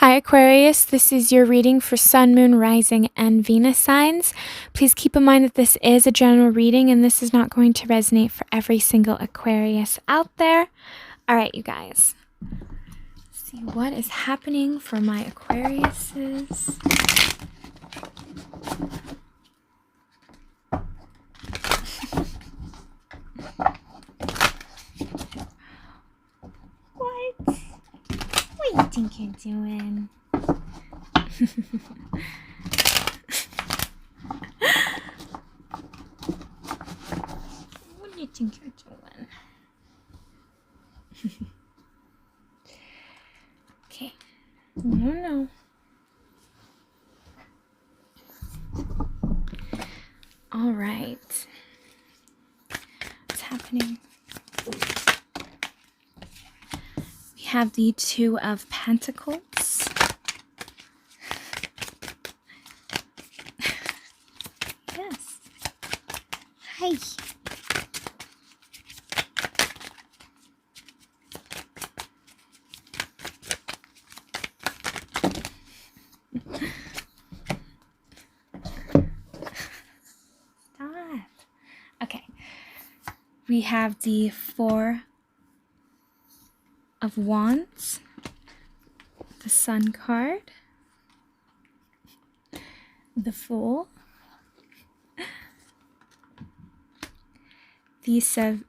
Hi Aquarius, this is your reading for Sun, Moon, Rising, and Venus signs. Please keep in mind that this is a general reading and this is not going to resonate for every single Aquarius out there. All right, you guys. Let's see what is happening for my Aquariuses. What? What do you think you're doing? What do you think you're doing? Okay. No. All right. What's happening? We have the Two of Pentacles. Yes. Hi. Stop. Okay. We have the Four of Wands, the Sun card, the Fool, the Seven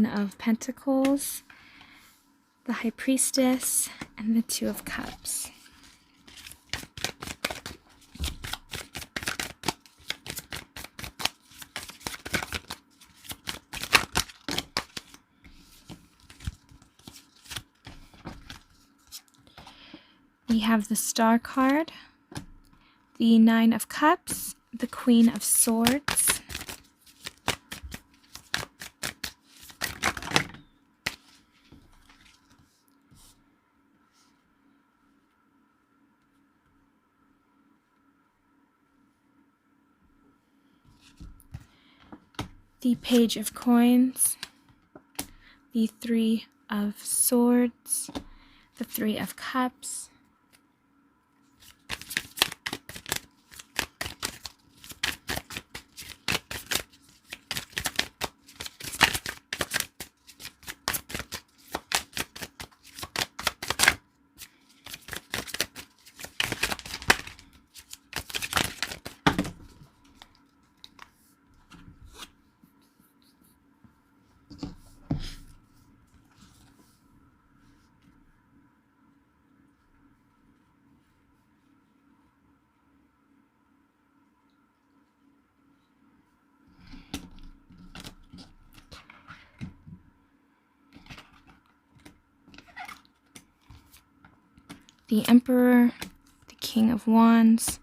of Pentacles, the High Priestess, and the Two of Cups. We have the Star card, the Nine of Cups, the Queen of Swords, the Page of Coins, the Three of Swords, the Three of Cups, the Emperor, the King of Wands,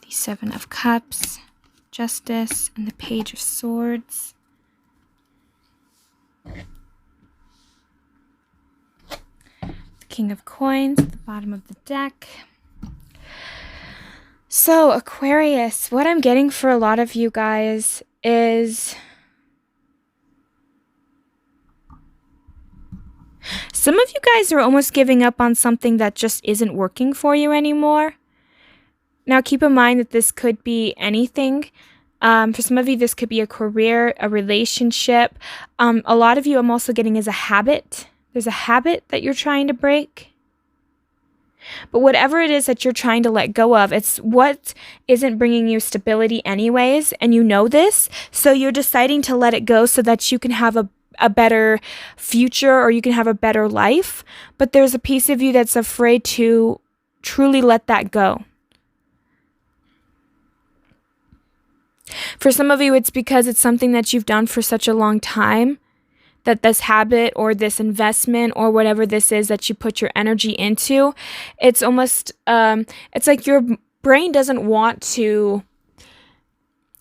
the Seven of Cups, Justice, and the Page of Swords. The King of Coins at the bottom of the deck. So, Aquarius, what I'm getting for a lot of you guys is some of you guys are almost giving up on something that just isn't working for you anymore. Now, keep in mind that this could be anything. For some of you, this could be a career, a relationship. A lot of you, I'm also getting is a habit. There's a habit that you're trying to break. But whatever it is that you're trying to let go of, it's what isn't bringing you stability anyways, and you know this. So you're deciding to let it go so that you can have a better future or you can have a better life. But there's a piece of you that's afraid to truly let that go. For some of you, it's because it's something that you've done for such a long time that this habit or this investment or whatever this is that you put your energy into, it's almost, it's like your brain doesn't want to,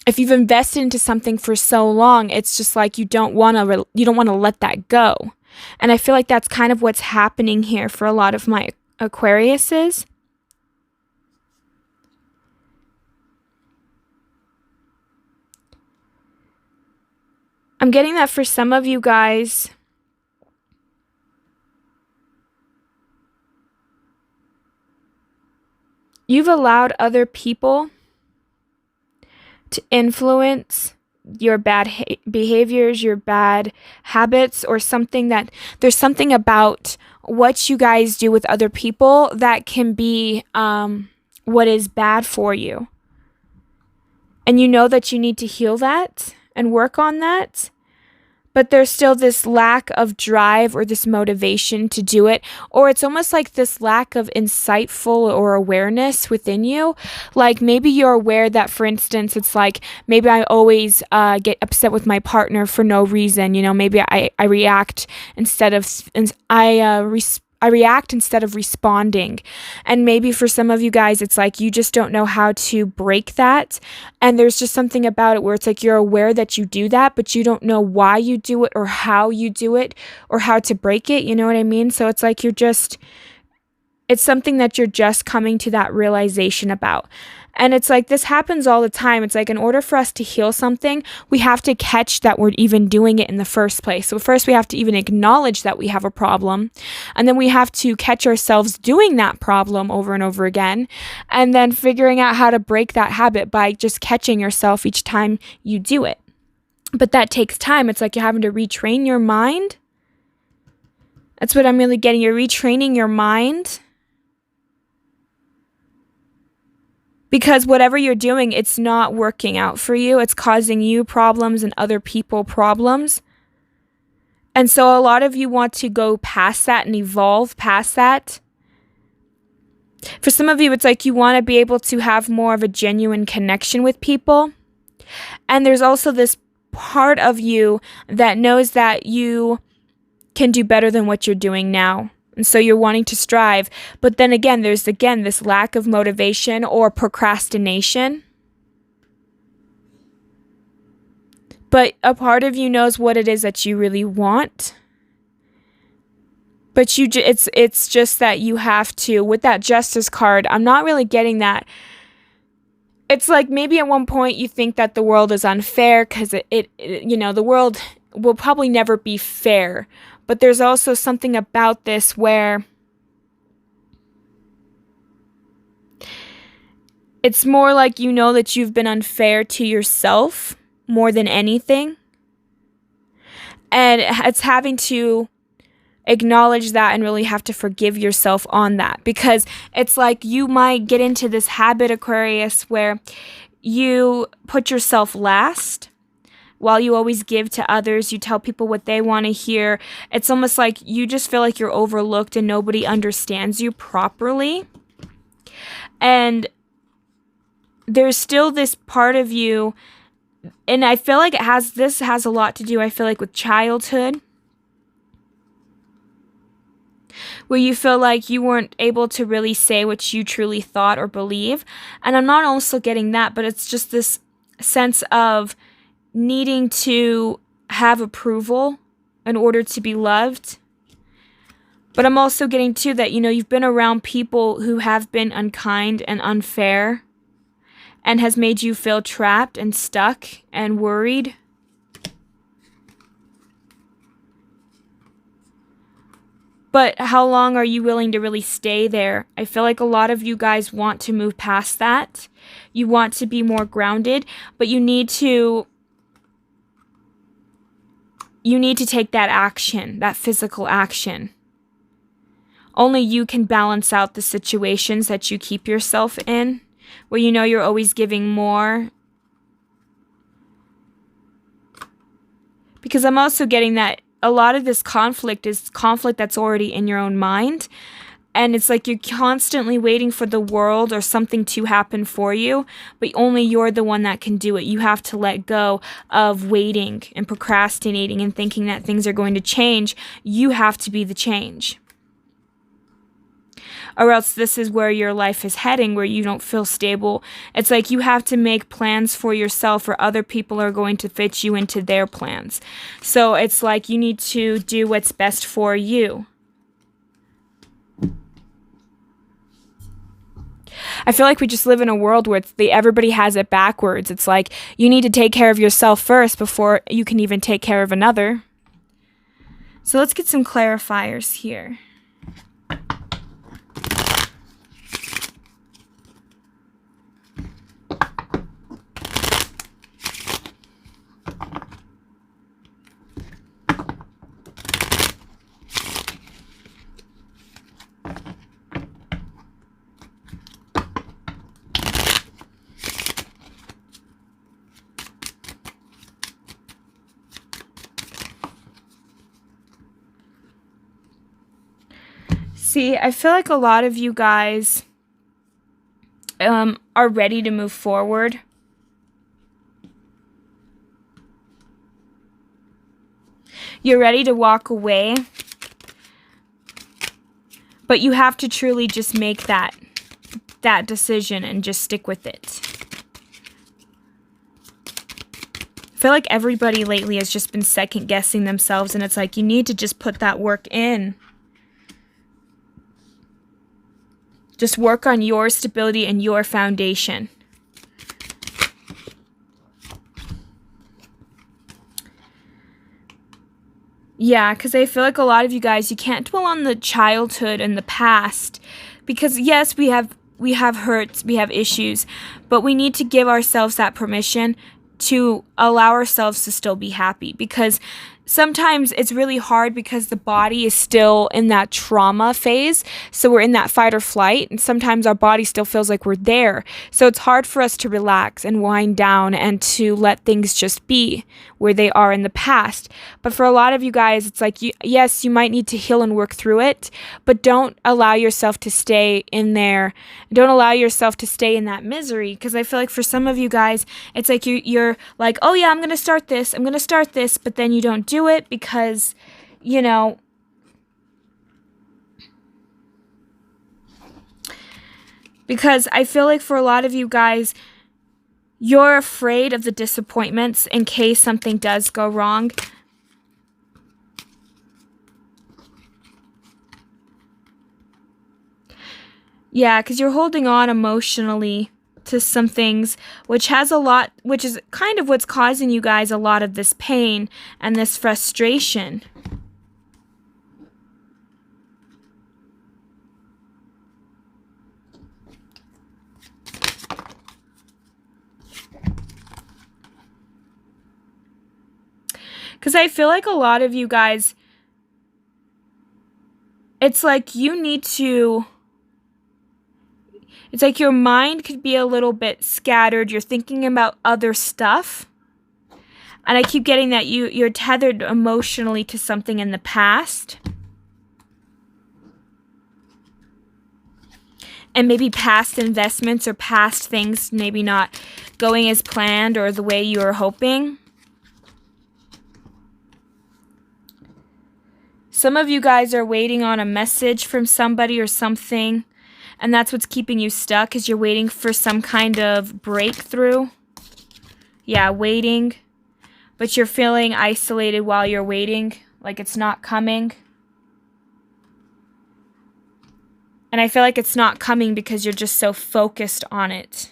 if you've invested into something for so long, it's just like you don't want to let that go. And I feel like that's kind of what's happening here for a lot of my Aquariuses. I'm getting that for some of you guys, You've allowed other people to influence your bad behaviors, your bad habits, or something that there's something about what you guys do with other people that can be what is bad for you. And you know that you need to heal that and work on that. But there's still this lack of drive or this motivation to do it. Or it's almost like this lack of insightful or awareness within you. Like maybe you're aware that, for instance, it's like maybe I always get upset with my partner for no reason. You know, maybe I react instead of, I react instead of responding. And maybe for some of you guys, it's like you just don't know how to break that. And there's just something about it where it's like you're aware that you do that, but you don't know why you do it or how you do it or how to break it. You know what I mean? So it's like it's something that you're just coming to that realization about. And it's like this happens all the time. It's like in order for us to heal something, we have to catch that we're even doing it in the first place. So first we have to even acknowledge that we have a problem. And then we have to catch ourselves doing that problem over and over again. And then figuring out how to break that habit by just catching yourself each time you do it. But that takes time. It's like you're having to retrain your mind. That's what I'm really getting. You're retraining your mind. Because whatever you're doing, it's not working out for you. It's causing you problems and other people problems. And so a lot of you want to go past that and evolve past that. For some of you, it's like you want to be able to have more of a genuine connection with people. And there's also this part of you that knows that you can do better than what you're doing now. And so you're wanting to strive. But then again, there's this lack of motivation or procrastination. But a part of you knows what it is that you really want. But it's just that you have to, with that Justice card, I'm not really getting that. It's like maybe at one point you think that the world is unfair because the world will probably never be fair. But there's also something about this where it's more like you know that you've been unfair to yourself more than anything. And it's having to acknowledge that and really have to forgive yourself on that. Because it's like you might get into this habit, Aquarius, where you put yourself last. While you always give to others, you tell people what they want to hear. It's almost like you just feel like you're overlooked and nobody understands you properly. And there's still this part of you, and I feel like this has a lot to do, I feel like, with childhood. Where you feel like you weren't able to really say what you truly thought or believe. And I'm not also getting that, but it's just this sense of needing to have approval in order to be loved. But I'm also getting too that, you've been around people who have been unkind and unfair and has made you feel trapped and stuck and worried. But how long are you willing to really stay there? I feel like a lot of you guys want to move past that. You want to be more grounded, but you need to take that action, that physical action. Only you can balance out the situations that you keep yourself in, where you're always giving more. Because I'm also getting that a lot of this conflict is conflict that's already in your own mind. And it's like you're constantly waiting for the world or something to happen for you, but only you're the one that can do it. You have to let go of waiting and procrastinating and thinking that things are going to change. You have to be the change. Or else this is where your life is heading, where you don't feel stable. It's like you have to make plans for yourself, or other people are going to fit you into their plans. So it's like you need to do what's best for you. I feel like we just live in a world where everybody has it backwards. It's like you need to take care of yourself first before you can even take care of another. So let's get some clarifiers here. See, I feel like a lot of you guys are ready to move forward. You're ready to walk away. But you have to truly just make that decision and just stick with it. I feel like everybody lately has just been second guessing themselves, and it's like you need to just put that work in. Just work on your stability and your foundation. Yeah, because I feel like a lot of you guys, you can't dwell on the childhood and the past. Because yes, we have hurts, we have issues, but we need to give ourselves that permission to allow ourselves to still be happy. Because sometimes it's really hard because the body is still in that trauma phase. So we're in that fight or flight, and sometimes our body still feels like we're there. So it's hard for us to relax and wind down and to let things just be where they are in the past. But for a lot of you guys, it's like, yes, you might need to heal and work through it, but don't allow yourself to stay in there. Don't allow yourself to stay in that misery. Because I feel like for some of you guys, it's like you're like, oh yeah, I'm going to start this, but then you don't do it because, you know, because I feel like for a lot of you guys, you're afraid of the disappointments in case something does go wrong. Yeah, because you're holding on emotionally to some things, which is kind of what's causing you guys a lot of this pain and this frustration. Because I feel like a lot of you guys, it's like you need to, it's like your mind could be a little bit scattered. You're thinking about other stuff. And I keep getting that you're tethered emotionally to something in the past. And maybe past investments or past things maybe not going as planned or the way you were hoping. Some of you guys are waiting on a message from somebody or something, and that's what's keeping you stuck, is you're waiting for some kind of breakthrough. Yeah, waiting. But you're feeling isolated while you're waiting, like it's not coming. And I feel like it's not coming because you're just so focused on it.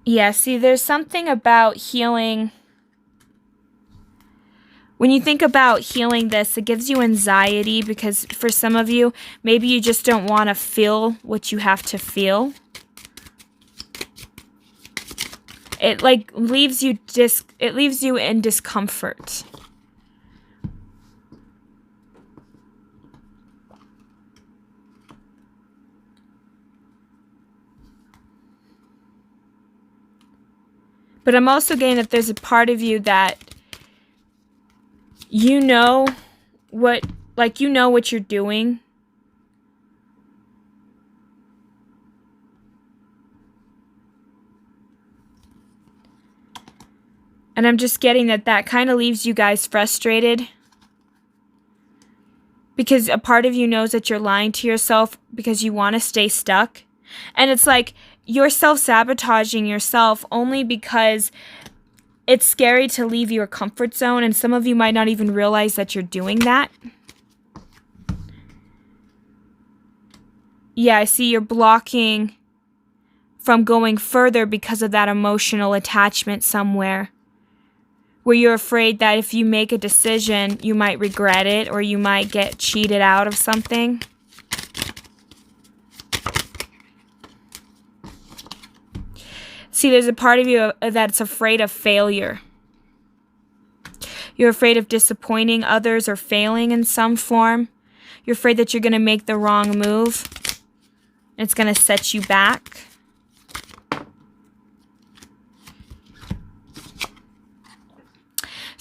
Yeah, see, there's something about healing. When you think about healing this, it gives you anxiety because for some of you, maybe you just don't want to feel what you have to feel. It like leaves you in discomfort. But I'm also getting that there's a part of you that you know what you're doing. And I'm just getting that kind of leaves you guys frustrated. Because a part of you knows that you're lying to yourself because you want to stay stuck. And it's like you're self-sabotaging yourself only because it's scary to leave your comfort zone, and some of you might not even realize that you're doing that. Yeah, I see you're blocking from going further because of that emotional attachment somewhere, where you're afraid that if you make a decision, you might regret it or you might get cheated out of something. See, there's a part of you that's afraid of failure. You're afraid of disappointing others or failing in some form. You're afraid that you're going to make the wrong move. It's going to set you back.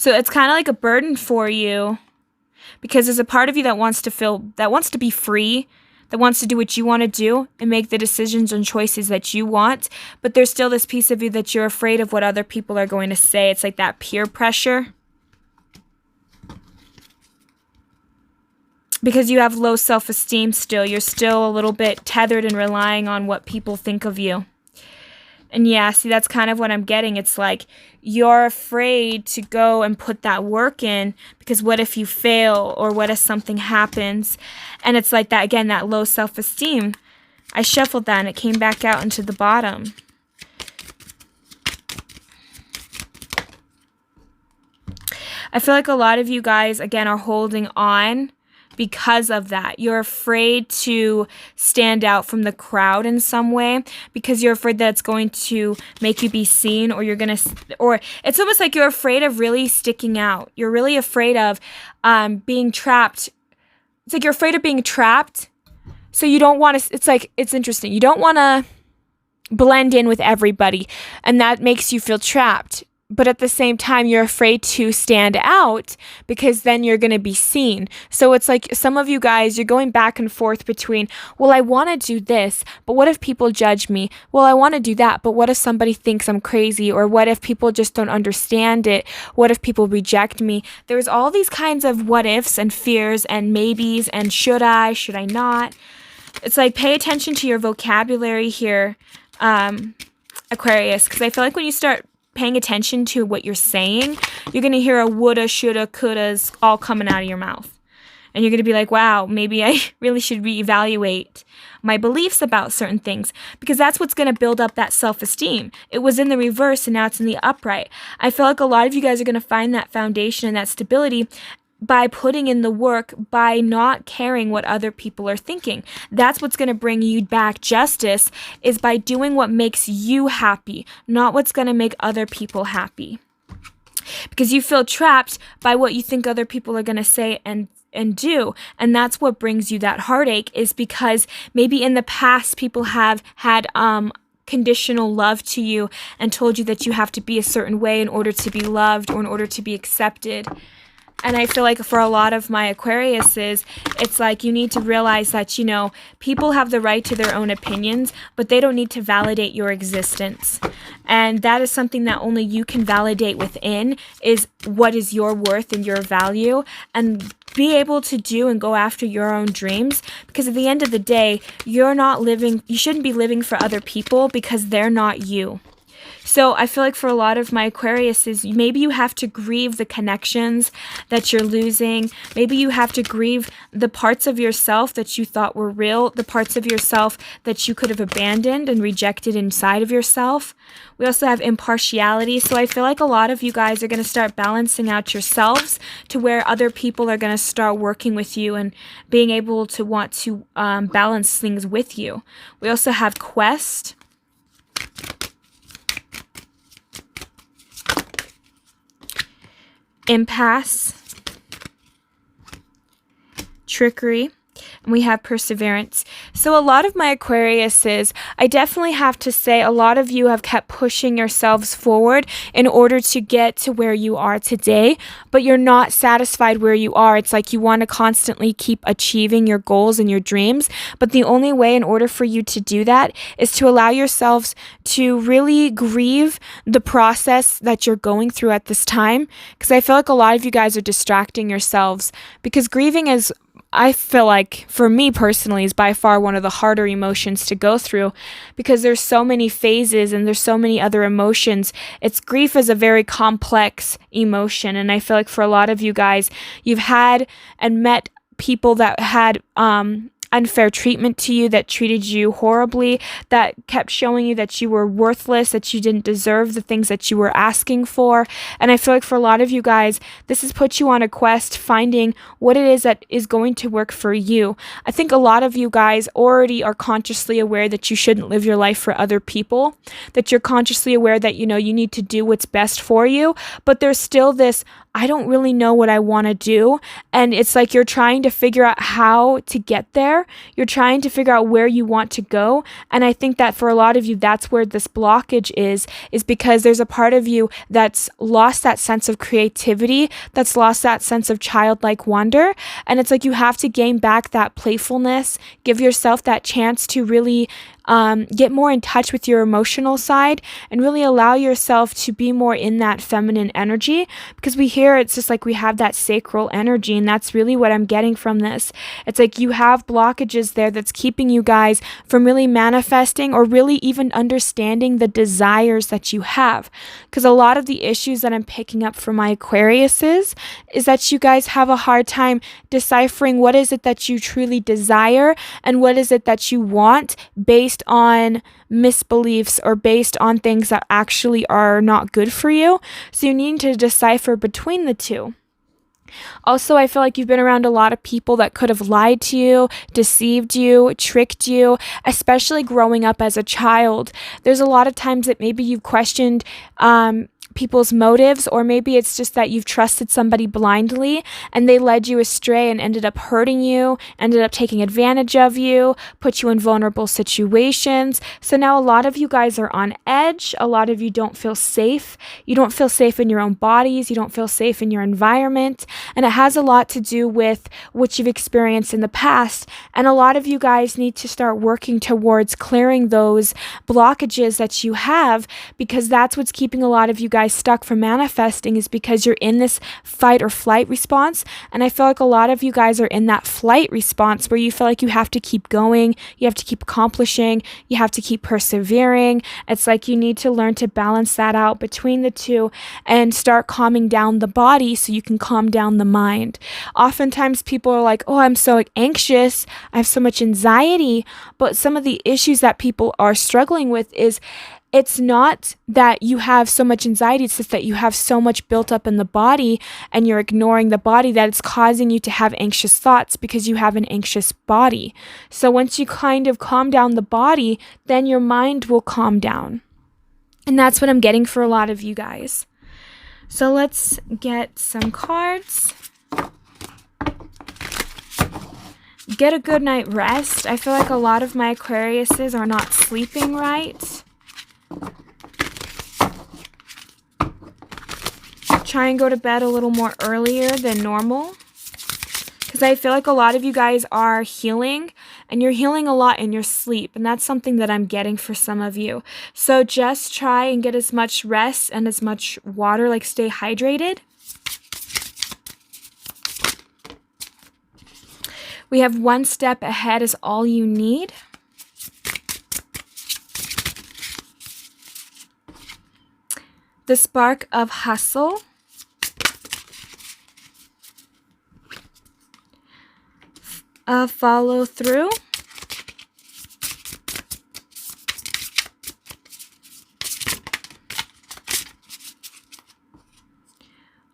So it's kind of like a burden for you, because there's a part of you that wants to be free, that wants to do what you want to do and make the decisions and choices that you want. But there's still this piece of you that you're afraid of what other people are going to say. It's like that peer pressure. Because you have low self-esteem still. You're still a little bit tethered and relying on what people think of you. And yeah, see, that's kind of what I'm getting. It's like you're afraid to go and put that work in, because what if you fail, or what if something happens? And it's like that, again, that low self-esteem. I shuffled that and it came back out into the bottom. I feel like a lot of you guys, again, are holding on because of that. You're afraid to stand out from the crowd in some way, because you're afraid that it's going to make you be seen, or or it's almost like you're afraid of really sticking out. You're really afraid of being trapped. It's like you're afraid of being trapped. So you don't want to, it's interesting. You don't want to blend in with everybody, and that makes you feel trapped. But at the same time, you're afraid to stand out, because then you're going to be seen. So it's like some of you guys, you're going back and forth between, well, I want to do this, but what if people judge me? Well, I want to do that, but what if somebody thinks I'm crazy? Or what if people just don't understand it? What if people reject me? There's all these kinds of what ifs and fears and maybes and should I not? It's like, pay attention to your vocabulary here, Aquarius, because I feel like when you start paying attention to what you're saying, you're going to hear a woulda, shoulda, couldas all coming out of your mouth. And you're going to be like, wow, maybe I really should reevaluate my beliefs about certain things, because that's what's going to build up that self-esteem. It was in the reverse and now it's in the upright. I feel like a lot of you guys are going to find that foundation and that stability by putting in the work, by not caring what other people are thinking. That's what's going to bring you back justice, is by doing what makes you happy, not what's going to make other people happy. Because you feel trapped by what you think other people are going to say and do. And that's what brings you that heartache, is because maybe in the past people have had conditional love to you and told you that you have to be a certain way in order to be loved or in order to be accepted. And I feel like for a lot of my Aquariuses, it's like you need to realize that, people have the right to their own opinions, but they don't need to validate your existence. And that is something that only you can validate within, is what is your worth and your value, and be able to do and go after your own dreams. Because at the end of the day, you shouldn't be living for other people, because they're not you. So I feel like for a lot of my Aquariuses, maybe you have to grieve the connections that you're losing. Maybe you have to grieve the parts of yourself that you thought were real, the parts of yourself that you could have abandoned and rejected inside of yourself. We also have impartiality. So I feel like a lot of you guys are going to start balancing out yourselves to where other people are going to start working with you and being able to want to balance things with you. We also have quest. Impasse, trickery, and we have perseverance. So a lot of my Aquariuses, I definitely have to say, a lot of you have kept pushing yourselves forward in order to get to where you are today, but you're not satisfied where you are. It's like you want to constantly keep achieving your goals and your dreams, but the only way in order for you to do that is to allow yourselves to really grieve the process that you're going through at this time, because I feel like a lot of you guys are distracting yourselves, because grieving is, I feel like, for me personally, is by far one of the harder emotions to go through, because there's so many phases and there's so many other emotions. Grief is a very complex emotion, and I feel like for a lot of you guys, you've had and met people that had unfair treatment to you, that treated you horribly, that kept showing you that you were worthless, that you didn't deserve the things that you were asking for. And I feel like for a lot of you guys, this has put you on a quest finding what it is that is going to work for you. I think a lot of you guys already are consciously aware that you shouldn't live your life for other people, that you're consciously aware that, you need to do what's best for you, but there's still this, I don't really know what I want to do. And it's like you're trying to figure out how to get there. here. You're trying to figure out where you want to go. And I think that for a lot of you, that's where this blockage is because there's a part of you that's lost that sense of creativity, that's lost that sense of childlike wonder. And it's like you have to gain back that playfulness, give yourself that chance to really get more in touch with your emotional side and really allow yourself to be more in that feminine energy, because it's just like we have that sacral energy, and that's really what I'm getting from this. It's like you have blockages there that's keeping you guys from really manifesting or really even understanding the desires that you have, because a lot of the issues that I'm picking up from my Aquariuses is that you guys have a hard time deciphering what is it that you truly desire and what is it that you want based on misbeliefs or based on things that actually are not good for you. So you need to decipher between the two. Also, I feel like you've been around a lot of people that could have lied to you, deceived you, tricked you, especially growing up as a child. There's a lot of times that maybe you've questioned people's motives, or maybe it's just that you've trusted somebody blindly and they led you astray and ended up hurting you, ended up taking advantage of you, put you in vulnerable situations. So now a lot of you guys are on edge. A lot of you don't feel safe. You don't feel safe in your own bodies. You don't feel safe in your environment. And it has a lot to do with what you've experienced in the past. And a lot of you guys need to start working towards clearing those blockages that you have, because that's what's keeping a lot of you guys stuck from manifesting, is because you're in this fight or flight response. And I feel like a lot of you guys are in that flight response where you feel like you have to keep going, you have to keep accomplishing, you have to keep persevering. It's like you need to learn to balance that out between the two and start calming down the body so you can calm down the mind. Oftentimes people are like, oh, I'm so anxious, I have so much anxiety. But some of the issues that people are struggling with is it's not that you have so much anxiety, it's just that you have so much built up in the body and you're ignoring the body that it's causing you to have anxious thoughts because you have an anxious body. So once you kind of calm down the body, then your mind will calm down. And that's what I'm getting for a lot of you guys. So let's get some cards. Get a good night rest. I feel like a lot of my Aquariuses are not sleeping right. Try and go to bed a little more earlier than normal, because I feel like a lot of you guys are healing, and you're healing a lot in your sleep, and that's something that I'm getting for some of you. So just try and get as much rest and as much water, like stay hydrated. We have one step ahead is all you need. The spark of hustle. Follow through.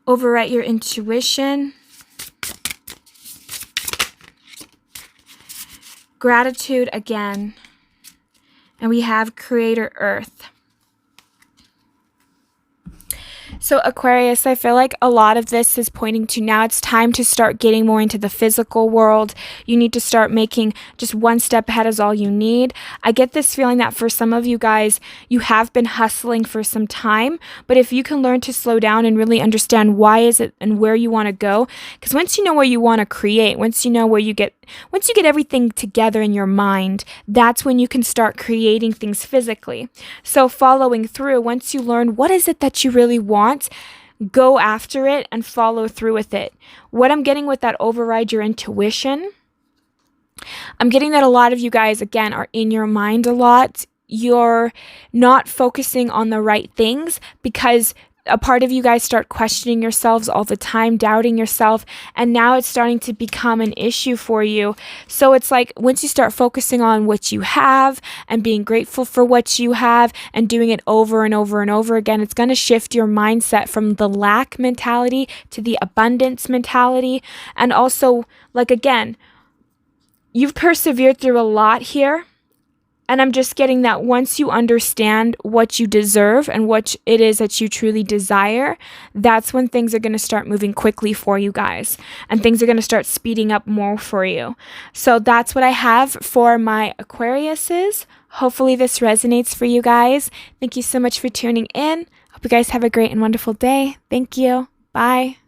Overwrite your intuition. Gratitude again. And we have Creator Earth. So Aquarius, I feel like a lot of this is pointing to now it's time to start getting more into the physical world. You need to start making just one step ahead is all you need. I get this feeling that for some of you guys, you have been hustling for some time, but if you can learn to slow down and really understand why is it and where you want to go, because once you know where you want to create, once you get everything together in your mind, that's when you can start creating things physically. So following through, once you learn what is it that you really want, go after it and follow through with it. What I'm getting with that override your intuition, I'm getting that a lot of you guys, again, are in your mind a lot. You're not focusing on the right things because a part of you guys start questioning yourselves all the time, doubting yourself, and now it's starting to become an issue for you. So it's like once you start focusing on what you have and being grateful for what you have and doing it over and over and over again, it's going to shift your mindset from the lack mentality to the abundance mentality. And also, like, again, you've persevered through a lot here. And I'm just getting that once you understand what you deserve and what it is that you truly desire, that's when things are going to start moving quickly for you guys. And things are going to start speeding up more for you. So that's what I have for my Aquariuses. Hopefully this resonates for you guys. Thank you so much for tuning in. Hope you guys have a great and wonderful day. Thank you. Bye.